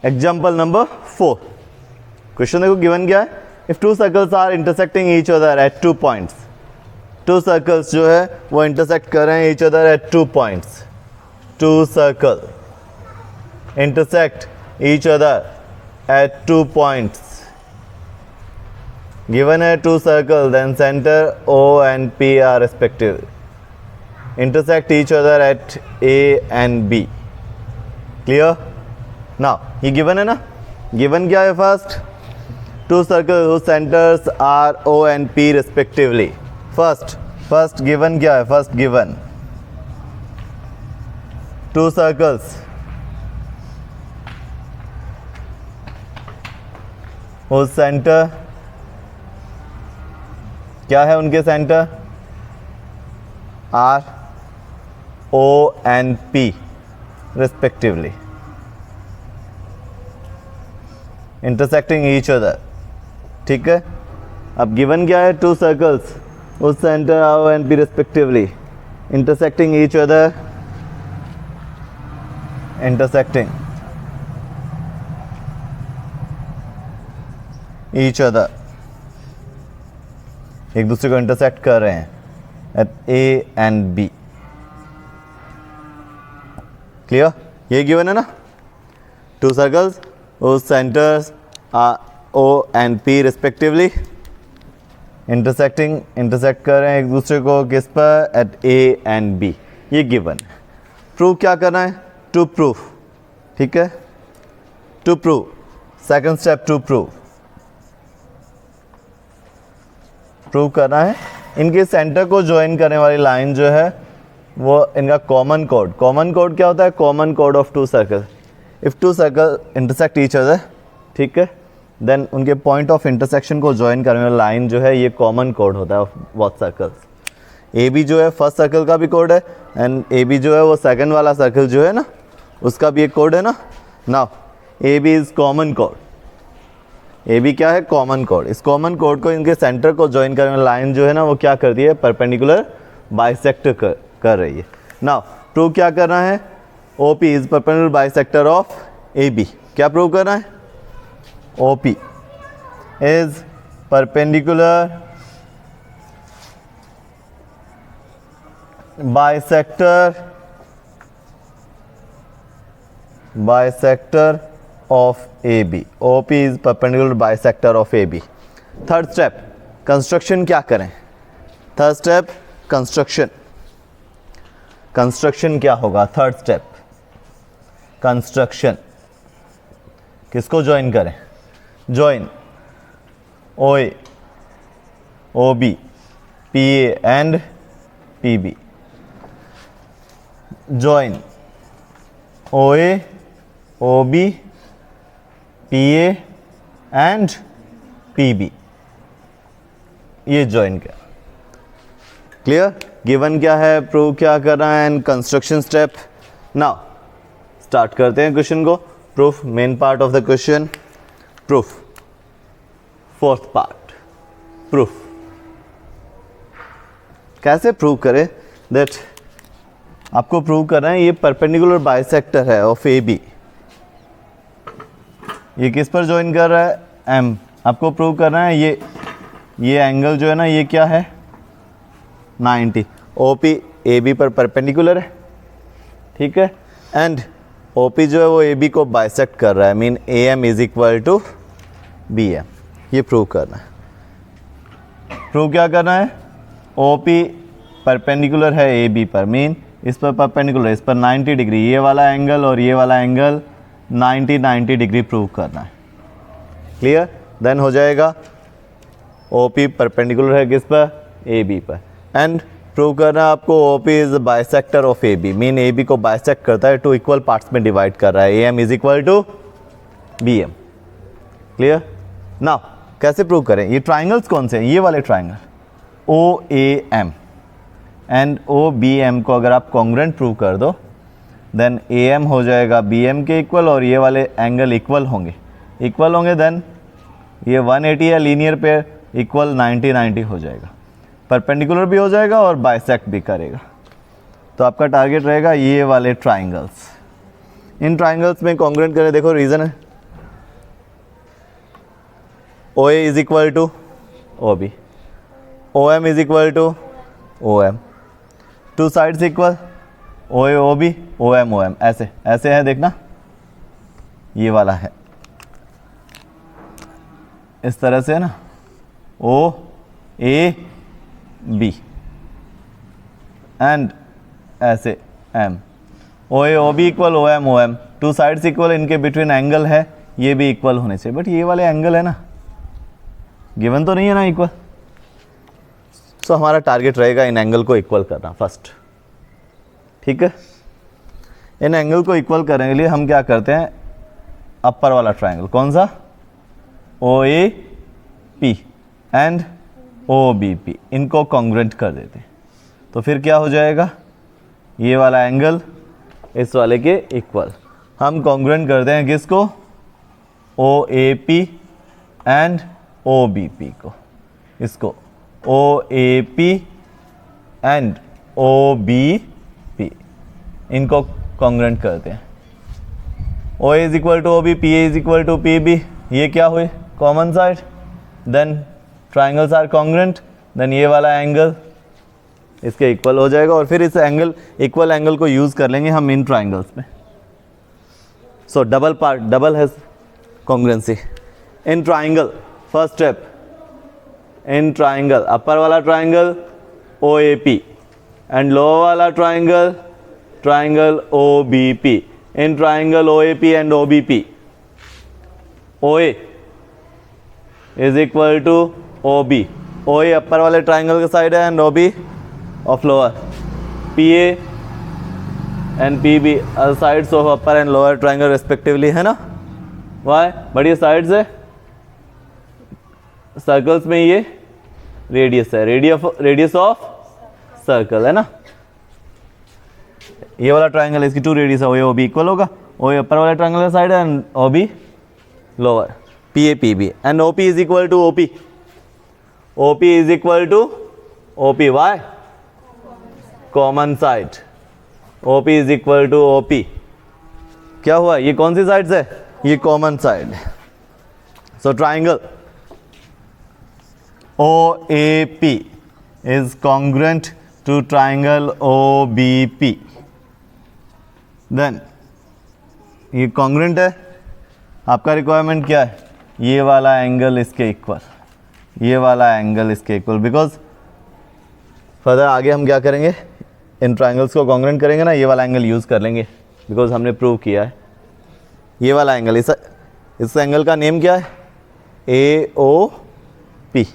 Example number 4, question देखो given क्या है, if two circles are intersecting each other at 2 points, two circles जो है वो इंटरसेक्ट कर रहे हैं each other at 2 points, two circle intersect each other at 2 points, given है two circle then centre O and P are respective, intersect each other at A and B, clear? Now ये given है ना, given क्या है, first two circle whose centers are O and P respectively, first given क्या है, first given two circles whose centre क्या है, उनके centre are O and P respectively, intersecting each other, ठीक है। अब गिवन क्या है, टू सर्कल्स उस centre O and P respectively, intersecting each other, intersecting each other, एक दूसरे को इंटरसेक्ट कर रहे हैं at A and B, clear? ये गिवन है ना, two circles whose centers are O and P respectively, intersect कर रहे हैं एक दूसरे को किस पर, एट A and B, ये गिवन। प्रूव क्या करना है, टू प्रूव, ठीक है, to prove, second step to prove करना है, इनके सेंटर को ज्वाइन करने वाली लाइन जो है वो इनका कॉमन कोड क्या होता है, कॉमन कोड of two circle, if two circle intersect each other, ठीक है, देन उनके पॉइंट ऑफ इंटरसेक्शन को ज्वाइन करने वाली लाइन जो है ये कॉमन कोड होता है of both circles. A B जो है फर्स्ट सर्कल का भी कोड है एंड ए बी जो है वो सेकंड वाला सर्कल जो है ना उसका भी एक कोड है ना। Now A B is common कोड, ए बी क्या है, कॉमन कोड। इस कॉमन कोड को इनके सेंटर को ज्वाइन करने वाली लाइन जो है ना वो क्या करती है, परपेंडिकुलर बाइसेक्ट कर रही है। नाउ प्रूव क्या करना है, O P is perpendicular bisector of A B, क्या प्रूव करना है, O P is perpendicular bisector of AB, OP is perpendicular bisector of AB। Third step construction क्या करें, थर्ड स्टेप कंस्ट्रक्शन क्या होगा, थर्ड स्टेप कंस्ट्रक्शन, किसको join करें, join OA OB PA and PB, join OA OB PA and PB, ये join किया, clear? Given क्या है, प्रूव क्या करना है and construction step. Now start करते हैं क्वेश्चन को, proof main part of the question, proof fourth part, proof कैसे प्रूव करें, दैट आपको प्रूव करना है ये परपेंडिकुलर बाइसेक्टर है ऑफ ए बी, ये किस पर ज्वाइन कर रहा है, एम। आपको प्रूव करना है ये एंगल जो है ना ये क्या है, 90, OP AB पर परपेंडिकुलर है, ठीक है, एंड OP जो है वो AB को बाइसेक्ट कर रहा है, mean AM is equal to BM, ये प्रूव करना है। प्रूव क्या करना है, OP परपेंडिकुलर है AB पर, मीन इस पर परपेंडिकुलर, इस पर 90 डिग्री, ये वाला एंगल और ये वाला एंगल 90 डिग्री प्रूव करना है, क्लियर? देन हो जाएगा OP परपेंडिकुलर है किस पर, AB पर, एंड प्रूव करना है आपको OP is bisector of AB, mean AB को बाइसेक्ट करता है, टू इक्वल पार्ट्स में डिवाइड कर रहा है, AM is equal to BM, clear? Now कैसे प्रूव करें, ये ट्राइंगल्स कौन से हैं, ये वाले ट्राइंगल OAM एंड OBM को अगर आप कॉन्ग्रुएंट प्रूव कर दो देन AM हो जाएगा BM के इक्वल और ये वाले एंगल इक्वल होंगे, देन ये 180 है लीनियर पे इक्वल 90 हो जाएगा, परपेंडिकुलर भी हो जाएगा और बाइसेक्ट भी करेगा। तो आपका टारगेट रहेगा ये वाले ट्राइंगल्स, इन ट्राइंगल्स में कॉन्ग्रुएंट करें। देखो रीज़न है, O A is equal to O B, O M is equal to O M, two sides equal, O A O B, O M, ऐसे ऐसे है देखना, ये वाला है इस तरह से है ना, ओ ए बी एंड ऐसे M, O A O B equal O M, two sides equal, इनके बिटवीन एंगल है, ये भी इक्वल होने चाहिए, बट ये वाले एंगल है ना गिवन तो नहीं है ना इक्वल, सो हमारा टारगेट रहेगा इन एंगल को इक्वल करना फर्स्ट, ठीक है। इन एंगल को इक्वल करने के लिए हम क्या करते हैं, अपर वाला ट्रायंगल कौन सा, O A P and O B P, इनको कॉन्ग्रुएंट कर देते हैं, तो फिर क्या हो जाएगा, ये वाला एंगल इस वाले के इक्वल, हम कॉन्ग्रुएंट करते हैं किसको, O A P and O B P को, इसको O A P and O B P, इनको कॉन्ग्रुएंट करते हैं, O A is equal to O B, P A is equal to P B, ये क्या हुए common side, then triangles are congruent, then ये वाला एंगल इसके इक्वल हो जाएगा, और फिर इस एंगल इक्वल एंगल को यूज कर लेंगे हम इन ट्राइंगल्स में, सो डबल पार्ट, डबल है congruency in triangle. First step in triangle, upper वाला triangle O A P and lower वाला triangle triangle O B P, in triangle O A P and O B P, O A is equal to O B, O A upper वाले triangle का side है and O B of lower, P A and P B sides of upper and lower triangle respectively, है ना, why, but ये sides है, circles में ये radius है, रेडियस ऑफ सर्कल है ना, ये वाला ट्राइंगल इसकी टू रेडियस है, O A O B equal होगा, ओ ए अपर वाले ट्राइंगल का साइड है and O B lower, P A P B and O P is equal to O P, O P is equal to O P, why, common side, O P is equal to O P, क्या हुआ, ये कौन सी side है, ये common side है, so triangle O A P is congruent to triangle O B P, then ये congruent है, आपका रिक्वायरमेंट क्या है, ये वाला एंगल इसके इक्वल, ये वाला एंगल इसके इक्वल, बिकॉज फर्दर आगे हम क्या करेंगे, इन ट्राइंगल्स को कॉन्ग्रुएंट करेंगे ना, ये वाला एंगल यूज़ कर लेंगे, बिकॉज हमने प्रूव किया है ये वाला एंगल, इस एंगल का नेम क्या है, A O P,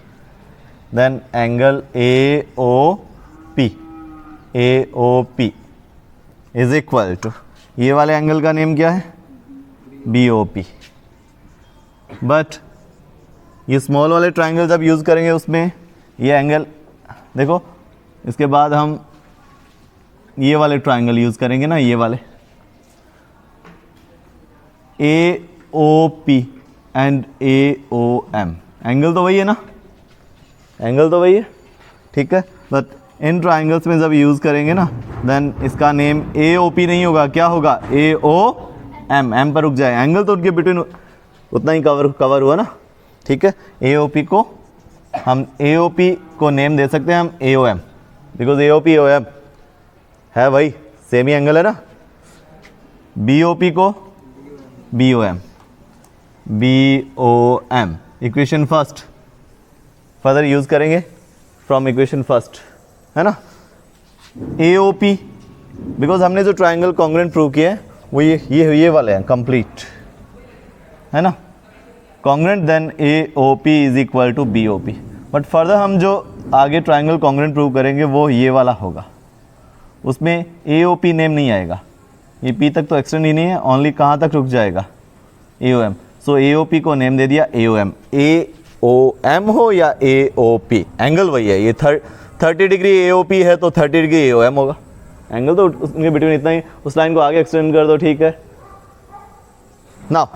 then angle A O P is equal to, ये वाले एंगल का नेम क्या है, बी ओ पी, बट ये स्मॉल वाले ट्राइंगल जब यूज़ करेंगे उसमें ये एंगल देखो, इसके बाद हम ये वाले ट्राइंगल यूज़ करेंगे ना, ये वाले A O P and A O M, angle तो वही है ना, एंगल तो वही है, ठीक है, बट इन ट्राइंगल्स में जब यूज़ करेंगे ना, देन इसका नेम ए ओ पी नहीं होगा, क्या होगा, ए ओ एम, एम पर रुक जाए, एंगल तो उनके बिटवीन उतना ही कवर हुआ ना, ठीक है। ए ओ पी को हम ए ओ पी को नेम दे सकते हैं हम A O M, because A O P O M है वही सेम ही एंगल है ना, बी ओ पी को B O M, equation first further use करेंगे फ्रॉम इक्वेशन फर्स्ट, है ना, ए ओ पी, बिकॉज हमने जो ट्राइंगल कॉन्ग्रुएंट प्रूव किए हैं वो ये वाले हैं कंप्लीट, है ना, congruent, then A O P is equal to B O P, but further हम जो आगे ट्राइंगल कॉन्ग्रुएंट प्रूव करेंगे वो ये वाला होगा, उसमें ए ओ पी नेम नहीं आएगा, ये पी तक तो एक्सटेंड ही नहीं है, ओनली कहाँ तक रुक जाएगा, ए ओ एम, सो ए ओ पी को नेम दे दिया ए ओ एम, ए ओ एम हो या ए ओ पी, एंगल वही है, ये 30 डिग्री ए ओ पी है तो 30 डिग्री ए ओ एम होगा, एंगल तो उनके बिटवीन इतना ही, उस लाइन को आगे एक्सटेंड कर दो, ठीक है। नाउ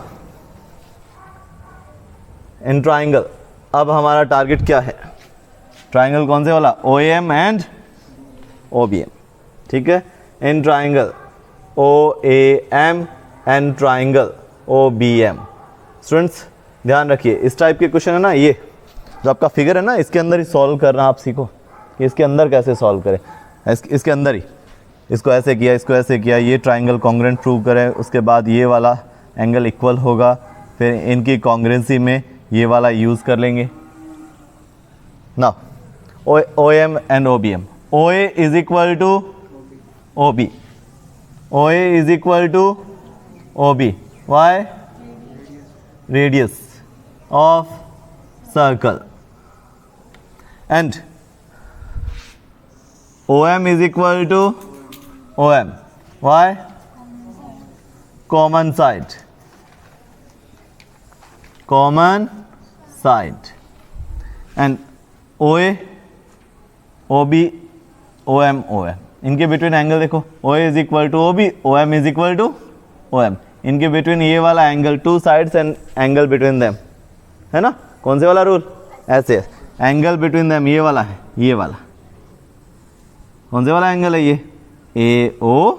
इन ट्राइंगल अब हमारा टारगेट क्या है, ट्राइंगल कौन से वाला, O A M and O B M, ठीक है, in triangle O A M and triangle O B M, students ध्यान रखिए इस टाइप के क्वेश्चन है ना, ये जो आपका फिगर है ना इसके अंदर ही सॉल्व करना आप सीखो कि इसके अंदर कैसे सॉल्व करें। इसके अंदर ही इसको ऐसे किया, इसको ऐसे किया, ये ट्राइंगल कॉन्ग्रुएंट प्रूव करें, उसके बाद ये वाला एंगल इक्वल होगा, फिर इनकी कॉन्ग्रुएंसी में ये वाला यूज़ कर लेंगे ना। O M and O B M, O A is equal to O B, O A is equal to O B, why radius of circle, and OM is equal to OM. Why? Common side. Common side. And OA, OB, OM, OM. इनके between angle देखो, OA is equal to OB, OM is equal to OM. इनके between ये वाला angle, two sides and angle between them, है ना। कौन से वाला रूल? ऐसे एंगल बिटवीन देम ये वाला है, ये वाला कौन से वाला एंगल है? ये A O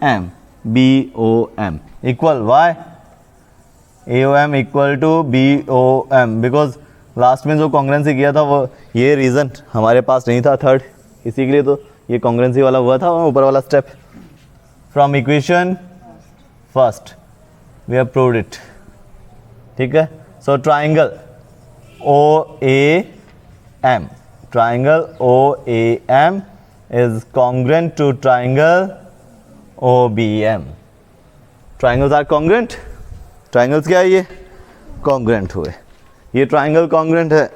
M, B O M equal why, A O M equal to B O M, because last में जो कॉन्ग्रुएंसी किया था वो ये रीज़न हमारे पास नहीं था थर्ड, इसी के लिए तो ये कॉन्ग्रुएंसी वाला हुआ था ऊपर वाला step. From equation first we have proved it, ठीक है। So triangle O A M, triangle O A M is congruent to triangle OBM. Triangles are congruent. Triangles क्या है? ये congruent हुए, ये triangle congruent है,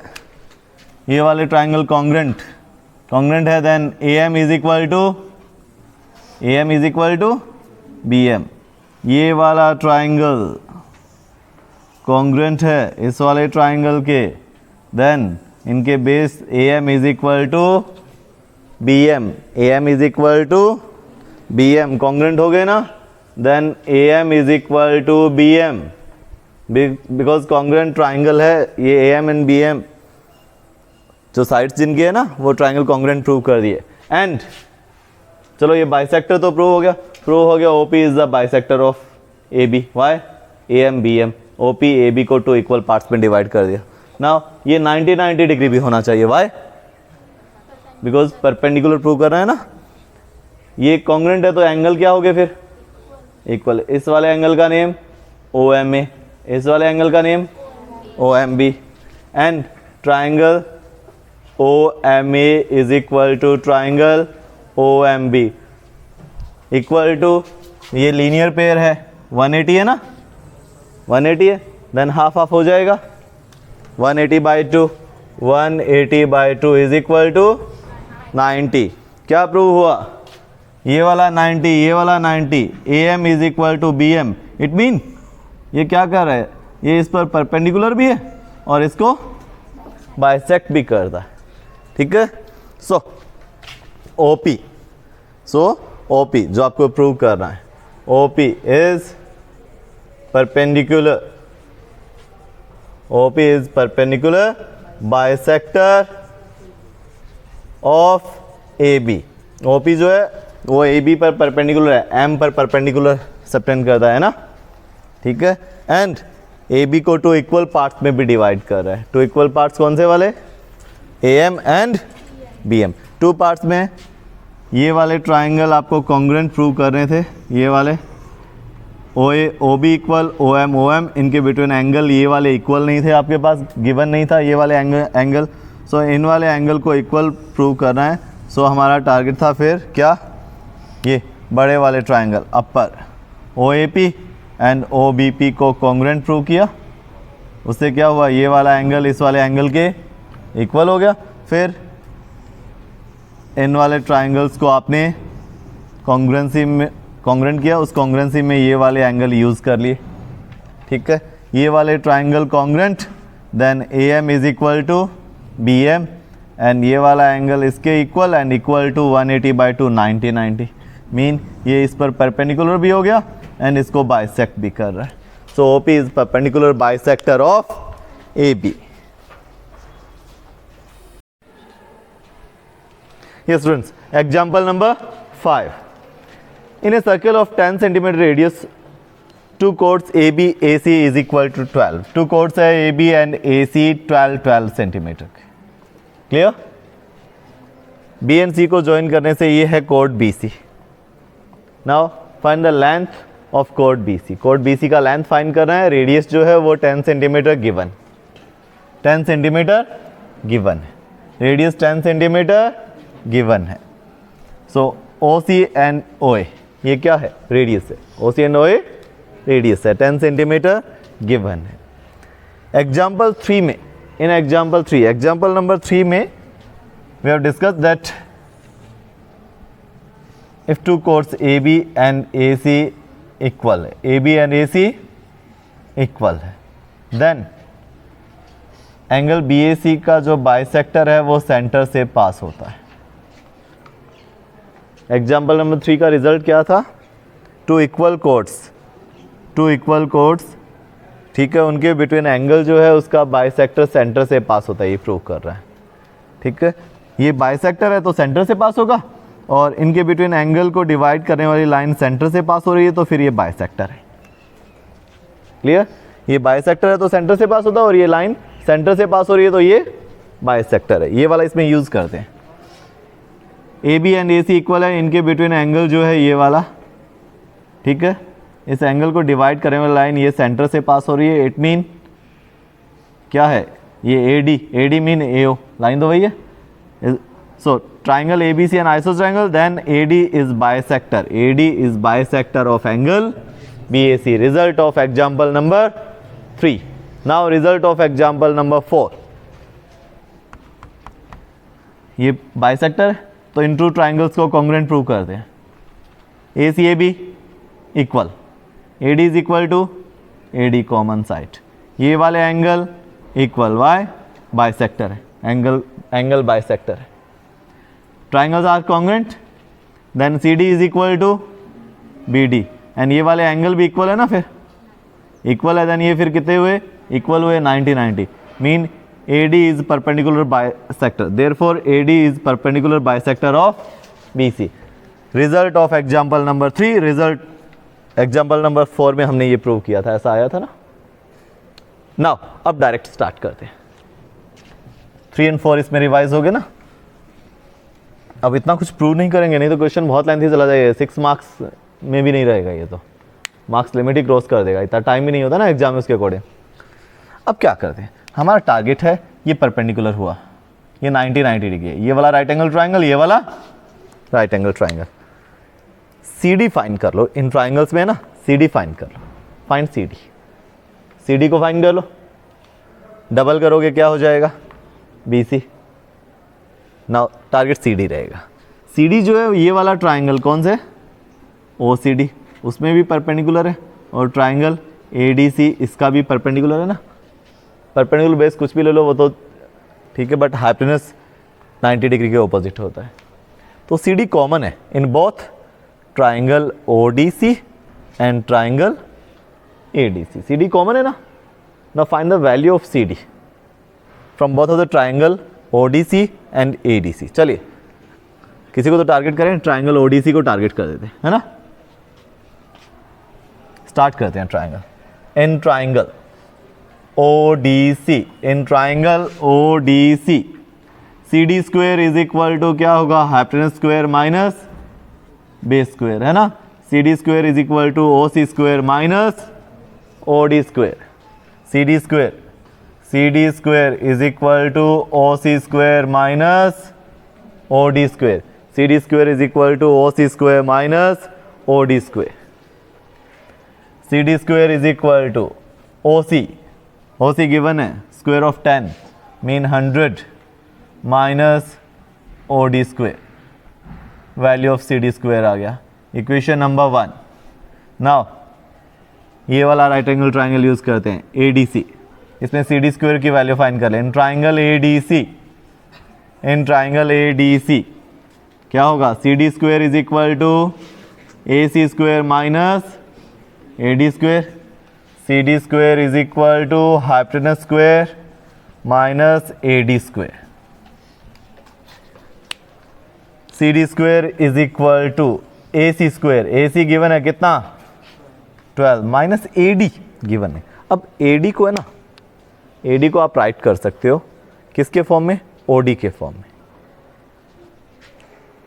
ये वाले triangle congruent है, then AM is equal to BM. ये वाला triangle congruent है इस वाले triangle के, then इनके base AM is equal to BM, AM is equal to BM, congruent हो गए ना, then AM is equal to BM, because congruent triangle है ये AM and BM, जो साइड्स जिनके है ना वो ट्राइंगल congruent प्रूव कर दिए। एंड चलो ये बाइसेक्टर तो प्रूव हो गया, OP is the bisector of AB, why AM BM, OP AB को टू इक्वल पार्ट्स में डिवाइड कर दिया। नाउ ये 90 डिग्री भी होना चाहिए, वाई बिकॉज परपेंडिकुलर प्रूव कर रहे हैं ना, ये कॉन्ग्रुएंट है तो एंगल क्या हो गए फिर? इक्वल। इस वाले एंगल का नेम OMA, इस वाले एंगल का name OMB, and triangle OMA is equal to triangle OMB equal to, ये लीनियर पेयर है, 180 है ना, 180 है, देन हाफ हाफ हो जाएगा, 180/2, 180/2 इज इक्वल टू 90। क्या प्रूव हुआ? ये वाला 90, ये वाला 90, AM is equal to BM। It mean ये क्या कर रहा है? ये इस पर परपेंडिकुलर भी है और इसको बाइसेक्ट भी करता है, ठीक है। सो OP जो आपको प्रूव करना है, OP is perpendicular, OP is perpendicular bisector of AB। OP जो है वो AB पर परपेंडिकुलर है, M पर परपेंडिकुलर सबटेंड करता है ना, ठीक है। एंड AB को टू इक्वल पार्ट्स में भी डिवाइड कर रहा है। टू इक्वल पार्ट्स कौन से वाले? AM and BM। Two parts में ये वाले ट्राइंगल आपको कॉन्ग्रुएंट प्रूव कर रहे थे, ये वाले OA OB इक्वल OM इनके बिटवीन एंगल ये वाले इक्वल नहीं थे, आपके पास गिवन नहीं था ये वाले एंगल। सो इन वाले एंगल को इक्वल प्रूव करना है। सो हमारा टारगेट था फिर क्या? ये बड़े वाले triangle upper OAP and OBP को कॉन्ग्रुएंट प्रूव किया, उससे क्या हुआ? ये वाला एंगल इस वाले एंगल के इक्वल हो गया। फिर इन वाले ट्राइंगल्स को आपने कॉन्ग्रुएंसी में कॉन्ग्रुएंट किया, उस कॉन्ग्रुएंसी में ये वाले एंगल यूज़ कर लिए, ठीक है। ये वाले triangle congruent, then AM is equal to BM and ये वाला एंगल इसके equal and equal to 180/2, 90 mean ये इस पर परपेंडिकुलर भी हो गया एंड इसको बाइसेक्ट भी कर रहा है। सो OP is perpendicular bisector of AB। Yes students, example number 5. In a circle of 10 cm radius two chords A B A C is equal to 12, two chords है A B and A C 12 centimetre के, clear. B and C को join करने से ये है कोड B C. Now find the length of कोड B C. कोड बी सी का लेंथ फाइंड करना है, रेडियस जो है वो 10 सेंटीमीटर गिवन, 10 सेंटीमीटर गिवन है, रेडियस 10 सेंटीमीटर गिवन है। सो ओ सी एंड ओ ए ये क्या है, रेडियस है, ओ सी एंड ओ ए रेडियस है, 10 सेंटीमीटर गिवन है। एग्जाम्पल 3 में, इन एग्जाम्पल 3, एग्जाम्पल नंबर 3 में we have discuss that if two chords A B and A C equal है, A B and A C equal है, then angle B A C का जो bisector है वो centre से पास होता है। एग्जाम्पल नंबर 3 का रिजल्ट क्या था, टू इक्वल कोड्स, ठीक है, उनके बिटवीन एंगल जो है उसका बाइसेक्टर सेंटर से पास होता है, ये प्रूव कर रहा है, ठीक है। ये बाइसेक्टर है तो सेंटर से पास होगा, और इनके बिटवीन एंगल को डिवाइड करने वाली लाइन सेंटर से पास हो रही है, तो फिर ये बाइसेक्टर है, क्लियर। ये बाइसेक्टर है तो सेंटर से पास होता है, और ये लाइन सेंटर से पास हो रही है तो ये बाइसेक्टर है। ये वाला इसमें यूज करते हैं। A B and A C equal है, इनके बिटवीन एंगल जो है ये वाला, ठीक है, इस एंगल को डिवाइड करने वाली लाइन ये सेंटर से पास हो रही है। इट मीन क्या है, ये A D mean A O, line तो वही है। So triangle A B C an आइसोस triangle, then A D is bisector, A D is bisector of angle B A C. Result of example number 3। Now result of example number 4। ये bisector है तो इन two triangles को congruent prove करते हैं। A C A B equal, A D is equal to A D common side, ये वाले angle equal, why bisector है, एंगल बाइसेक्टर है। Triangles are congruent, then C D is equal to B D, and ये वाले angle भी equal है ना, फिर इक्वल है, देन ये फिर कितने हुए, इक्वल हुए 90-90, mean AD is perpendicular bisector, therefore AD is perpendicular bisector of BC. Result of example number 3, result example number 4 में हमने ये प्रूव किया था, ऐसा आया था ना। Now अब डायरेक्ट स्टार्ट करते हैं। 3 and 4 इसमें रिवाइज हो गए ना। अब इतना कुछ प्रूव नहीं करेंगे, नहीं तो क्वेश्चन बहुत लेंथी चला जाएगा, 6 मार्क्स में भी नहीं रहेगा, ये तो मार्क्स लिमिट ही क्रॉस कर देगा, इतना टाइम भी नहीं होता ना एग्जाम में उसके अकॉर्डिंग। अब क्या करते हैं, हमारा टारगेट है ये परपेंडिकुलर हुआ, ये 90-90 डिग्री है, ये वाला राइट एंगल ट्राइंगल, ये वाला right angle triangle. C D find कर लो, इन ट्राइंगल्स में है ना, सी डी फाइंड कर लो, find C D, C D को फाइंड कर लो, डबल करोगे क्या हो जाएगा, B C. Now target C D रहेगा। सी डी जो है ये वाला ट्राइंगल कौन से, ओ सी डी, उसमें भी परपेंडिकुलर है, और ट्राइंगल ए डी सी इसका भी परपेंडिकुलर है ना। परपेंडिकुलर बेस कुछ भी ले लो वो तो ठीक है, बट हाइपोटेनस 90 डिग्री के ऑपोजिट होता है, तो सी डी कॉमन है in both triangle O D C and triangle A D C. C D common है ना। Now find the value of C D from both of the triangle O D C and A D C. चलिए किसी को तो target करें, triangle O D सी को target कर देते हैं, है ना। स्टार्ट करते हैं triangle, in triangle ODC, in triangle ODC C D square is equal to क्या होगा, hypotenuse square minus base square, है ना। C D square is equal to O C square minus O D square. C D square is equal to O C square minus O D square. C D square is equal to O C square minus O D square. C D square is equal to O C given है, square of 10 mean 100 minus O D square, value of C D square आ गया। Equation number 1। Now ये वाला right angle triangle use करते हैं A D C, इसमें C D square की value find कर लें। In triangle A D C क्या होगा, C D square is equal to A C square minus A D square. C D square is equal to hypotenuse square minus A D square. C D square is equal to A C square, A C given है कितना 12 minus A D given है। अब ए D को है ना, A D को आप right कर सकते हो किसके फॉर्म में, ओ डी के फॉर्म में।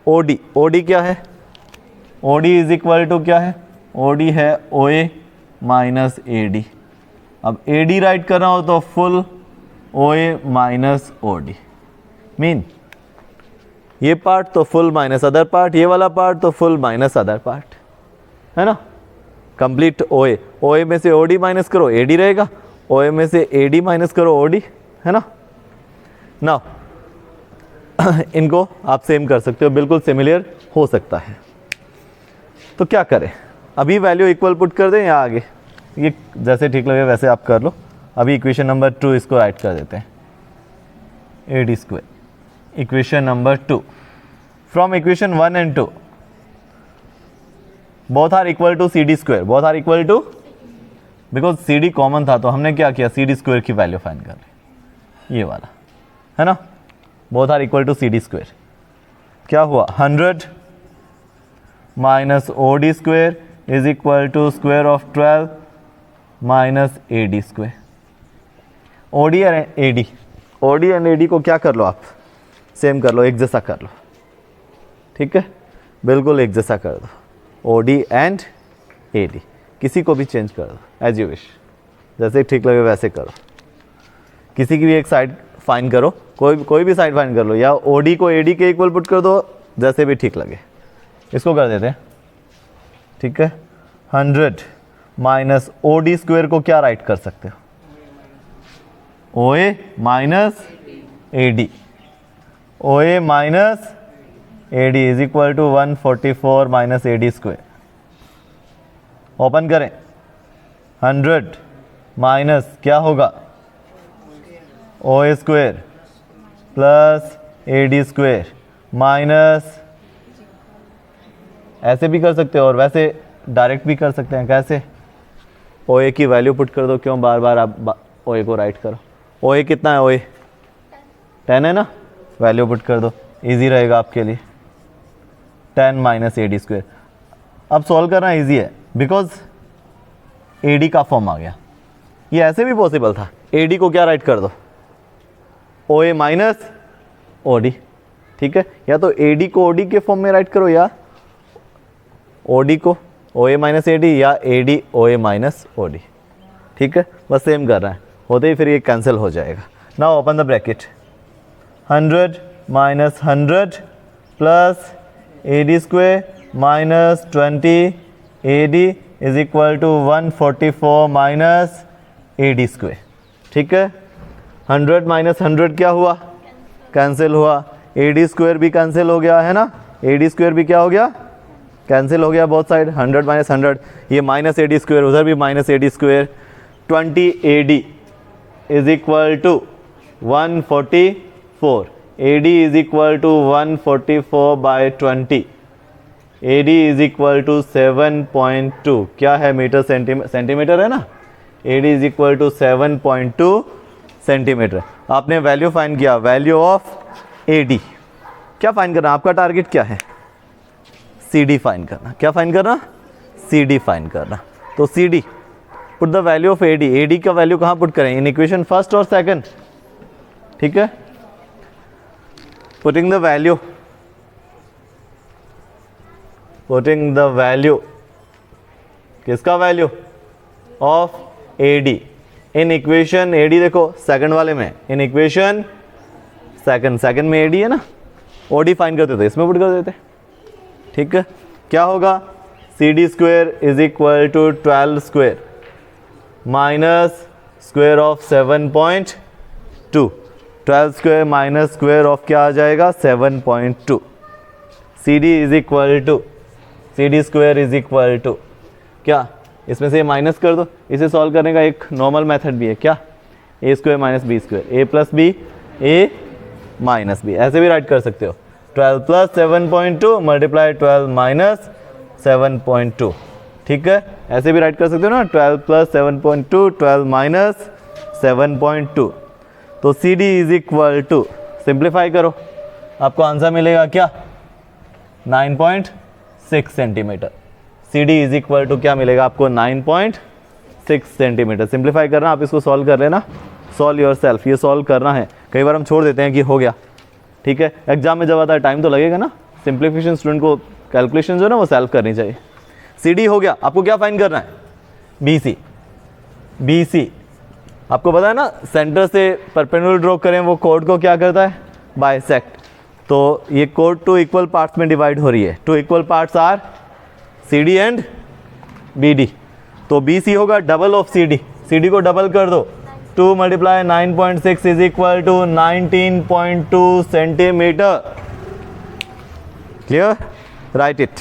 ओ डी, ओ डी क्या है, O D is equal to क्या है, ओ डी है O A minus A D. अब ए डी राइट करना हो तो full O A minus O D, mean ये पार्ट तो फुल माइनस अदर पार्ट, ये वाला पार्ट तो फुल माइनस अदर पार्ट, है ना। कंप्लीट ओ ए में से ओ डी माइनस करो ए डी रहेगा, ओ ए में से ए डी माइनस करो ओ डी, है ना। नाउ इनको आप सेम कर सकते हो, बिल्कुल सिमिलर हो सकता है। तो क्या करें, अभी वैल्यू इक्वल पुट कर दें या आगे, ये जैसे ठीक लगे वैसे आप कर लो। अभी इक्वेशन नंबर 2 इसको राइट कर देते हैं, A D square, equation number 2 from equation 1 and 2 both are equal to C D square, both are equal to, because C D common था तो हमने क्या किया, सी डी स्क्वायर की वैल्यू फाइंड कर ली, ये वाला, है ना। Both are equal to C D square, क्या हुआ 100 minus O D square is equal to square of 12 minus A D square. O D and A D, O D and A D को क्या कर लो आप, सेम कर लो, एक जैसा कर लो, ठीक है, बिल्कुल एक जैसा कर दो। O D and A D, किसी को भी चेंज कर दो एज यू विश, जैसे ठीक लगे वैसे करो। किसी की भी एक साइड फाइंड करो, कोई भी साइड फाइंड कर लो, या ओ डी को ए डी के इक्वल पुट कर दो, जैसे भी ठीक लगे। इसको कर देते हैं, ठीक है। 100 माइनस ओ डी स्क्वायर को क्या राइट कर सकते हो, O A minus A D, O A minus A D is equal to 144 minus A D square. Open करें, 100 माइनस क्या होगा, O A square plus A D square minus, ऐसे भी कर सकते हो और वैसे डायरेक्ट भी कर सकते हैं। कैसे, ओ ए की वैल्यू पुट कर दो, क्यों बार बार आप ओ ए को राइट करो। ओ ए कितना है, ओ ए 10 है ना, वैल्यू पुट कर दो, इजी रहेगा आपके लिए। 10 माइनस ए डी स्क्वायर, अब सॉल्व करना इजी है बिकॉज ए डी का फॉर्म आ गया। ये ऐसे भी पॉसिबल था, ए डी को क्या राइट कर दो, ओ ए माइनस ओ डी, ठीक है। या तो ए डी को ओ डी के फॉर्म में राइट करो, या ओ डी को ओ ए माइनस ए डी, या A D O A minus O D, ठीक है। बस सेम कर रहा है, होते ही फिर ये कैंसिल हो जाएगा। Now open the bracket, 100 minus 100 plus A D square minus 20 A D is equal to 144 minus A D square, ठीक है। 100 माइनस 100 क्या हुआ, कैंसिल हुआ। ए डी स्क्वायर भी कैंसिल हो गया, है ना, ए डी स्क्वायर भी क्या हो गया, कैंसिल हो गया बोथ साइड। 100 माइनस 100, ये माइनस ए डी स्क्वायर, उधर भी minus A D square. 20 A D is equal to 144, A D is equal to 144 by 20, A D is equal to 7.2, क्या है मीटर सेंटीमीटर है ना, A D is equal to 7.2 centimeter. आपने value find किया, value of A D. क्या find करना, आपका target क्या है, सी डी फाइंड करना। क्या फाइंड करना, सी डी फाइंड करना। तो C D, put the value of A D. A D का वैल्यू कहाँ पुट करें, इन इक्वेशन फर्स्ट और सेकंड, ठीक है। Putting the value, putting the value, किसका value, of A D in equation. A D देखो सेकंड वाले में, इन इक्वेशन सेकंड में ए डी है ना, ओ डी फाइंड करते थे, इसमें पुट कर देते, ठीक है। क्या होगा, C D square is equal to 12 square minus square of 7.2, 12 square minus square of क्या आ जाएगा, 7.2। C D is equal to, C D square is equal to क्या, इसमें से माइनस कर दो। इसे सॉल्व करने का एक नॉर्मल मेथड भी है, क्या, ए स्क्वायर माइनस बी स्क्वायर, ए प्लस बी, ए माइनस बी, ऐसे भी राइट कर सकते हो। 12 प्लस 7.2 मल्टीप्लाई 12 माइनस 7.2, ठीक है। ऐसे भी राइट कर सकते हो ना, 12 प्लस 7.2, 12 माइनस 7.2। तो C D is equal to, simplify करो, आपको आंसर मिलेगा क्या, 9.6 centimeter. C D is equal to क्या मिलेगा आपको 9.6 सेंटीमीटर। सिंप्लीफाई करना, आप इसको सॉल्व कर लेना, सॉल्व योर सेल्फ, ये सॉल्व करना है। कई बार हम छोड़ देते हैं कि हो गया, ठीक है, एग्जाम में जब आता है टाइम तो लगेगा ना, सिंप्लीफिकेशन स्टूडेंट को कैलकुलेशन जो है ना वो सेल्फ करनी चाहिए। सी डी हो गया, आपको क्या फाइंड करना है, बी सी। बी सी आपको पता है ना, सेंटर से परपेंडिकुलर ड्रॉ करें वो कोड को क्या करता है, बाइसेक्ट। तो ये कोड 2 इक्वल पार्ट्स में डिवाइड हो रही है, 2 equal parts are C D and B D. तो बी सी होगा double of C D, C D को डबल कर दो, 2 multiply 9.6 is equal to 19.2 centimeter. Clear, right it.